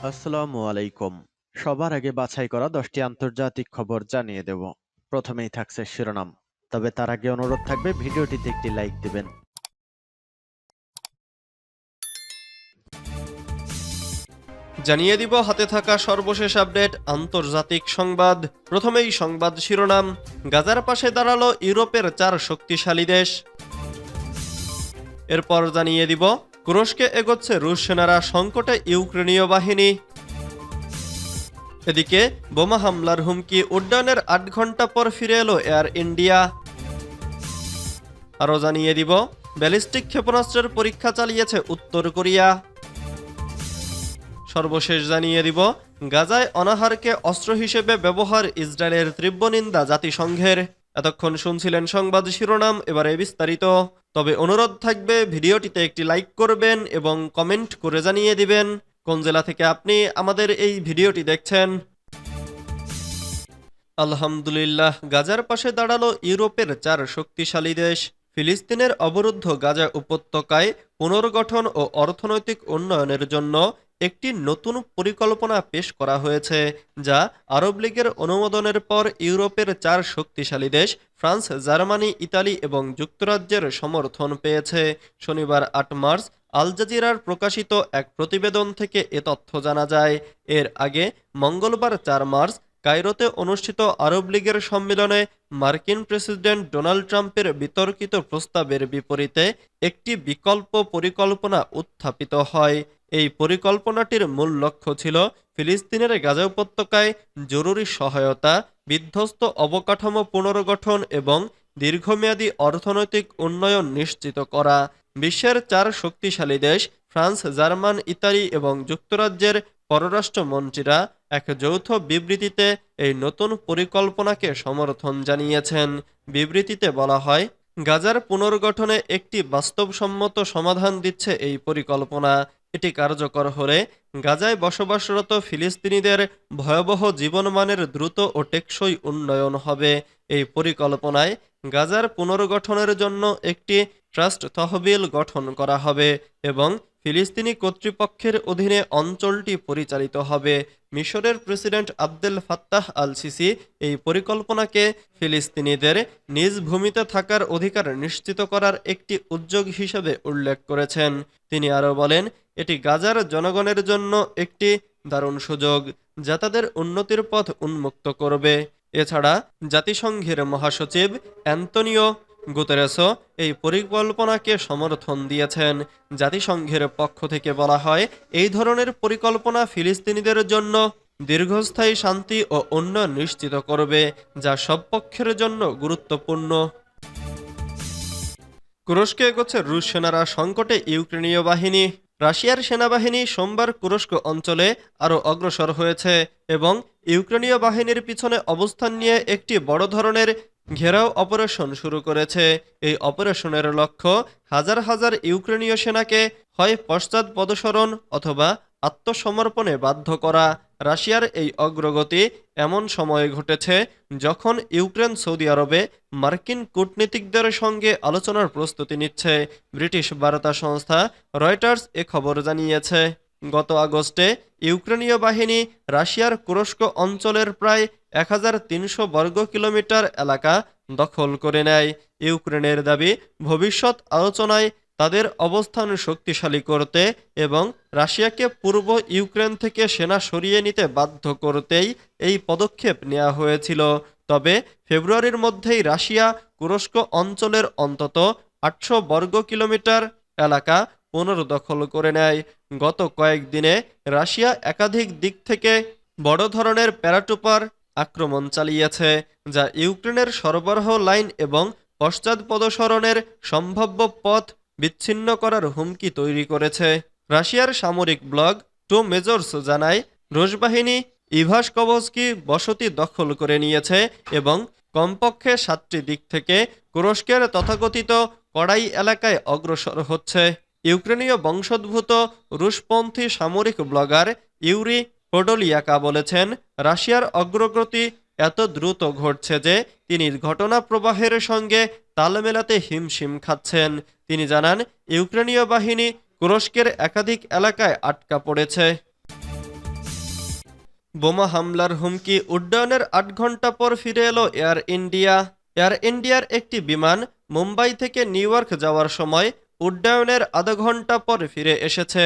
আসসালামু আলাইকুম। সবার আগে বাছাই করা 10টি আন্তর্জাতিক খবর জানিয়ে দেব। প্রথমেই থাকছে শিরোনাম। তবে তার আগে অনুরোধ থাকবে ভিডিওটিতে একটি লাইক দিবেন। জানিয়ে দিব হাতে থাকা সর্বশেষ আপডেট আন্তর্জাতিক সংবাদ। প্রথমেই সংবাদ শিরোনাম, গাজার পাশে দাঁড়ালো ইউরোপের 4 শক্তিশালী দেশ। এরপর জানিয়ে দিব তুরস্কে এগোচ্ছে রুশ সেনারা, সংকটে ইউক্রেনীয় বাহিনী। এদিকে বোমা হামলার হুমকি, উড্ডয়নের 8 ঘন্টা পর ফিরে এলো এয়ার ইন্ডিয়া। আরও জানিয়ে দিব ব্যালিস্টিক ক্ষেপণাস্ত্রের পরীক্ষা চালিয়েছে উত্তর কোরিয়া। সর্বশেষ জানিয়ে দিব গাজায় অনাহারকে অস্ত্র হিসেবে ব্যবহার, ইসরায়েলের তীব্র নিন্দা জাতিসংঘের। এতক্ষণ শুনছিলেন সংবাদ শিরোনাম, এবারে বিস্তারিত। তবে অনুরোধ থাকবে ভিডিওটিতে একটি লাইক করবেন এবং কমেন্ট করে জানিয়ে দিবেন কোন জেলা থেকে আপনি আমাদের এই ভিডিওটি দেখছেন। আলহামদুলিল্লাহ, গাজার পাশে দাঁড়ালো ইউরোপের 4 শক্তিশালী দেশ। ফিলিস্তিনের অবরুদ্ধ গাজা উপত্যকায় পুনর্গঠন ও অর্থনৈতিক উন্নয়নের জন্য একটি নতুন পরিকল্পনা পেশ করা হয়েছে, যা আরব লীগের অনুমোদনের পর ইউরোপের 4 শক্তিশালী দেশ ফ্রান্স, জার্মানি, ইতালি এবং যুক্তরাজ্যের সমর্থন পেয়েছে। শনিবার 8 মার্চ আল জাজিরার প্রকাশিত এক প্রতিবেদন থেকে এ তথ্য জানা যায়। এর আগে মঙ্গলবার 4 মার্চ কায়রোতে অনুষ্ঠিত আরব লীগের সম্মেলনে মার্কিন প্রেসিডেন্ট ডোনাল্ড ট্রাম্পের বিতর্কিত প্রস্তাবের বিপরীতে একটি বিকল্প পরিকল্পনা উত্থাপিত হয়। এই পরিকল্পনাটির মূল লক্ষ্য ছিল ফিলিস্তিনের গাজা উপত্যকায় জরুরি সহায়তা, বিধ্বস্ত অবকাঠামো পুনর্গঠন এবং দীর্ঘমেয়াদী অর্থনৈতিক উন্নয়ন নিশ্চিত করা। বিশ্বের 4 শক্তিশালী দেশ ফ্রান্স, জার্মান, ইতালি এবং যুক্তরাজ্যের পররাষ্ট্রমন্ত্রীরা এক যৌথ বিবৃতিতে এই নতুন পরিকল্পনাকে সমর্থন জানিয়েছেন। বিবৃতিতে বলা হয়, গাজার পুনর্গঠনে একটি বাস্তবসম্মত সমাধান দিচ্ছে এই পরিকল্পনা। এটি কার্যকর হলে গাজায় বসবাসরত ফিলিস্তিনিদের ভয়াবহ জীবনমানের দ্রুত ও টেকসই উন্নয়ন হবে। এই পরিকল্পনায় গাজার পুনর্গঠনের জন্য একটি ট্রাস্ট তহবিল গঠন করা হবে এবং ফিলিস্তিনি কর্তৃপক্ষের অধীনে অঞ্চলটি পরিচালিত হবে। মিশরের president Abdel Fattah al CC এই পরিকল্পনাকে ফিলিস্তিনিদের নিজ ভূমিতে থাকার অধিকার নিশ্চিত করার একটি উদ্যোগ হিসেবে উল্লেখ করেছেন। তিনি আরও বলেন, এটি গাজার জনগণের জন্য একটি দারুণ সুযোগ, যা তাদের উন্নতির পথ উন্মুক্ত করবে। এছাড়া জাতিসংঘের মহাসচিব অ্যান্তনিও গুতেরেসও এই পরিকল্পনাকে সমর্থন দিয়েছেন। জাতিসংঘের পক্ষ থেকে বলা হয়, এই ধরনের পরিকল্পনা ফিলিস্তিনিদের জন্য দীর্ঘস্থায়ী শান্তি ও উন্নয়ন নিশ্চিত করবে, যা সব পক্ষের জন্য গুরুত্বপূর্ণ। তুরস্কে এগোচ্ছে রুশ সেনারা, সংকটে ইউক্রেনীয় বাহিনী। রাশিয়ার সেনাবাহিনী সোমবার তুরস্ক অঞ্চলে আরও অগ্রসর হয়েছে এবং ইউক্রেনীয় বাহিনীর পিছনে অবস্থান নিয়ে একটি বড় ধরনের ঘেরাও অপারেশন শুরু করেছে। এই অপারেশনের লক্ষ্য হাজার হাজার ইউক্রেনীয় সেনাকে হয় পশ্চাৎপদসরণ অথবা আত্মসমর্পণে বাধ্য করা। রাশিয়ার এই অগ্রগতি এমন সময়ে ঘটেছে যখন ইউক্রেন সৌদি আরবে মার্কিন কূটনীতিকদের সঙ্গে আলোচনার প্রস্তুতি নিচ্ছে। ব্রিটিশ বার্তা সংস্থা রয়টার্স এ খবর জানিয়েছে। গত আগস্টে ইউক্রেনীয় বাহিনী রাশিয়ার তুরস্ক অঞ্চলের প্রায় 1300 বর্গ কিলোমিটার এলাকা দখল করে নেয়। ইউক্রেনের দাবি, ভবিষ্যৎ আলোচনায় তাদের অবস্থান শক্তিশালী করতে এবং রাশিয়াকে পূর্ব ইউক্রেন থেকে সেনা সরিয়ে নিতে বাধ্য করতেই এই পদক্ষেপ নেওয়া হয়েছিল। তবে ফেব্রুয়ারির মধ্যেই রাশিয়া তুরস্ক অঞ্চলের অন্তত 800 বর্গ কিলোমিটার এলাকা পুনর্দখল করে নেয়। গত কয়েকদিনে রাশিয়া একাধিক দিক থেকে বড় ধরনের প্যারাটুপার আক্রমণ চালিয়েছে, যা ইউক্রেনের সরবরাহ লাইন এবং পশ্চাৎপদসরণের সম্ভাব্য পথ বিচ্ছিন্ন করার হুমকি তৈরি করেছে। রাশিয়ার সামরিক ব্লগ টু মেজর্স জানায়, রুশ বাহিনী ইভাশকভস্কি বসতি দখল করে নিয়েছে এবং কমপক্ষে 7টি দিক থেকে তুরস্কের তথাকথিত কড়াই এলাকায় অগ্রসর হচ্ছে। ইউক্রেনীয় বংশোদ্ভূত রুশপন্থী সামরিক ব্লগার ইউরি পোডোলিয়াকা বলেছেন, রাশিয়ার অগ্রগতি এত দ্রুত ঘটছে যে তিনি ঘটনা প্রবাহের সঙ্গে তাল মেলাতে হিমশিম খাচ্ছেন। তিনি জানান, ইউক্রেনীয় বাহিনী তুরস্কের একাধিক এলাকায় আটকা পড়েছে। বোমা হামলার হুমকি, উড্ডয়নের ৮ ঘন্টা পর ফিরে এলো এয়ার ইন্ডিয়া। এয়ার ইন্ডিয়ার একটি বিমান মুম্বাই থেকে নিউ ইয়র্ক যাওয়ার সময় উড্ডয়নের আধা ঘন্টা পর ফিরে এসেছে।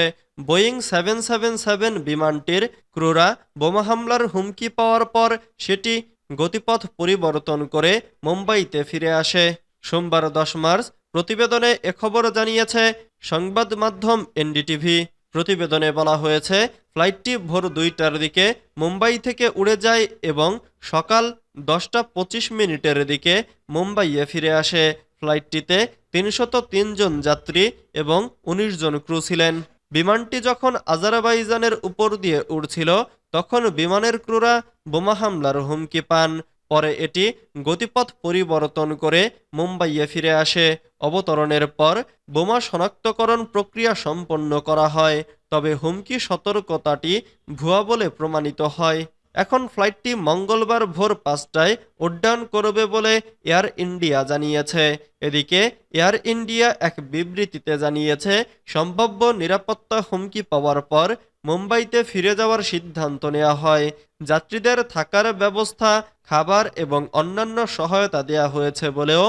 বোয়িং 777 বিমানটির ক্রুরা বোমা হামলার হুমকি পাওয়ার পর সেটি গতিপথ পরিবর্তন করে মুম্বাইতে ফিরে আসে। সোমবার ১০ মার্চ প্রতিবেদনে এ খবর জানিয়েছে সংবাদ মাধ্যম এনডিটিভি। প্রতিবেদনে বলা হয়েছে, ফ্লাইটটি ভোর ২টার দিকে মুম্বাই থেকে উড়ে যায় এবং সকাল ১০টা ২৫ মিনিটের দিকে মুম্বাইয়ে ফিরে আসে। ফ্লাইটটিতে ৩০৩ জন যাত্রী এবং ১৯ জন ক্রু ছিলেন। বিমানটি যখন আজারবাইজানের উপর দিয়ে উড়ছিল তখন বিমানের ক্রুরা বোমা হামলার হুমকি পান। পরে এটি গতিপথ পরিবর্তন করে মুম্বাইয়ে ফিরে আসে। অবতরণের পর বোমা শনাক্তকরণ প্রক্রিয়া সম্পন্ন করা হয়, তবে হুমকি সতর্কতাটি ভুয়া বলে প্রমাণিত হয়। এখন ফ্লাইটটি মঙ্গলবার ভোর ৫টায় উড্ডয়ন করবে বলে এয়ার ইন্ডিয়া জানিয়েছে। এদিকে এয়ার ইন্ডিয়া এক বিবৃতিতে জানিয়েছে, সম্ভাব্য নিরাপত্তা হুমকি পাওয়ার পর মুম্বাইতে ফিরে যাওয়ার সিদ্ধান্ত নেওয়া হয়। যাত্রীদের থাকার ব্যবস্থা, খাবার এবং অন্যান্য সহায়তা দেয়া হয়েছে বলেও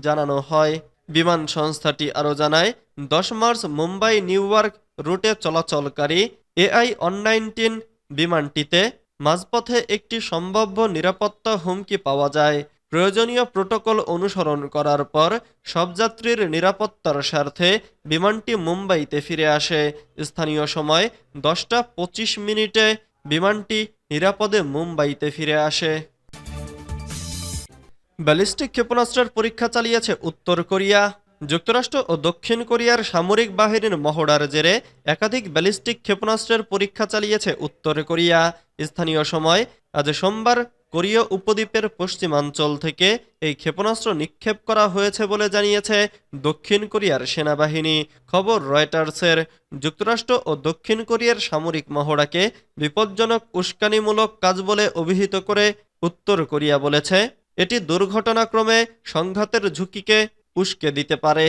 জানানো হয়। বিমান সংস্থাটি আরও জানায়, ১০ মার্চ মুম্বাই নিউ ইয়র্ক রুটে চলাচলকারী AI-119 বিমানটিতে মাঝপথে একটি সম্ভাব্য নিরাপত্তা হুমকি পাওয়া যায়। প্রয়োজনীয় প্রোটোকল অনুসরণ করার পর সব যাত্রীর নিরাপত্তার স্বার্থে বিমানটি মুম্বাইতে ফিরে আসে। স্থানীয় সময় ১০টা ২৫ মিনিটে বিমানটি নিরাপদে মুম্বাইতে ফিরে আসে। ব্যালিস্টিক ক্ষেপণাস্ত্রের পরীক্ষা চালিয়েছে উত্তর কোরিয়া। যুক্তরাষ্ট্র ও দক্ষিণ কোরিয়ার সামরিক বাহিনীর মহড়ার জেরে একাধিক ব্যালিস্টিক ক্ষেপণাস্ত্রের পরীক্ষা চালিয়েছে উত্তর কোরিয়া। স্থানীয় সময় আজ সোমবার কোরীয় উপদ্বীপের পশ্চিমাঞ্চল থেকে এই ক্ষেপণাস্ত্র নিক্ষেপ করা হয়েছে বলে জানিয়েছে দক্ষিণ কোরিয়ার সেনাবাহিনী। খবর রয়টার্সের। যুক্তরাষ্ট্র ও দক্ষিণ কোরিয়ার সামরিক মহড়াকে বিপজ্জনক উস্কানিমূলক কাজ বলে অভিহিত করে উত্তর কোরিয়া বলেছে, এটি দুর্ঘটনাক্রমে সংঘাতের ঝুঁকিকে উস্কে দিতে পারে।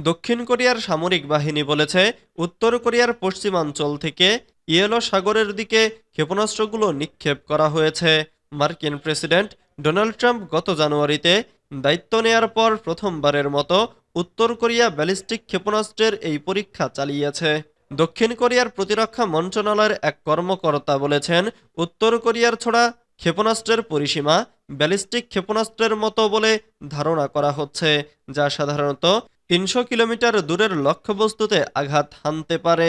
দক্ষিণ কোরিয়ার সামরিক বাহিনী বলেছে, উত্তর কোরিয়ার পশ্চিমাঞ্চল থেকে ইয়েলো সাগরের দিকে ক্ষেপণাস্ত্রগুলো নিক্ষেপ করা হয়েছে। মার্কিন প্রেসিডেন্ট ডোনাল্ড ট্রাম্প গত জানুয়ারিতে দায়িত্ব নেয়ার পর প্রথমবারের মতো উত্তর কোরিয়া ব্যালিস্টিক ক্ষেপণাস্ত্রের এই পরীক্ষা চালিয়েছে। দক্ষিণ কোরিয়ার প্রতিরক্ষা মন্ত্রণালয়ের এক কর্মকর্তা বলেছেন, উত্তর কোরিয়ার ছোড়া ক্ষেপণাস্ত্রের পরিসীমা ব্যালিস্টিক ক্ষেপণাস্ত্রের মতো বলে ধারণা করা হচ্ছে, যা সাধারণত ৩০০ কিলোমিটার দূরের লক্ষ্যবস্তুতে আঘাত হানতে পারে।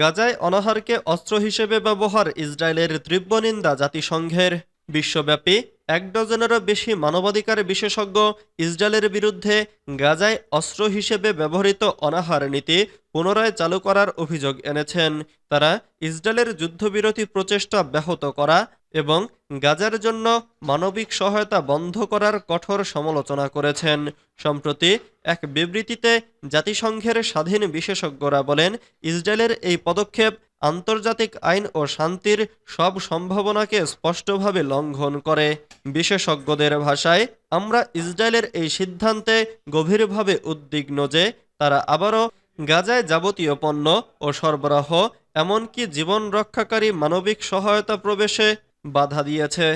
গাজায় অনাহারকে অস্ত্র হিসেবে ব্যবহার ইসরায়েলের তীব্র নিন্দা জাতিসংঘের। বিশ্বব্যাপী ১ ডজনেরও বেশি মানবাধিকার বিশেষজ্ঞ ইসরায়েলের বিরুদ্ধে গাজায় অস্ত্র হিসেবে ব্যবহৃত অনাহার নীতি পুনরায় চালু করার অভিযোগ এনেছেন। তারা ইসরায়েলের যুদ্ধবিরতি প্রচেষ্টা ব্যাহত করা এবং গাজার জন্য মানবিক সহায়তা বন্ধ করার কঠোর সমালোচনা করেছেন। সম্প্রতি এক বিবৃতিতে জাতিসংঘের স্বাধীন বিশেষজ্ঞরা বলেন, ইসরায়েলের এই পদক্ষেপ আন্তর্জাতিক আইন ও শান্তির সব সম্ভাবনাকে স্পষ্টভাবে লঙ্ঘন করে। বিশেষজ্ঞদের ভাষায়, আমরা ইসরায়েলের এই সিদ্ধান্তে গভীরভাবে উদ্বিগ্ন যে তারা আবারও গাজায় যাবতীয় পণ্য ও সরবরাহ, এমনকি জীবন রক্ষাকারী মানবিক সহায়তা প্রবেশে বাধা দিয়েছে।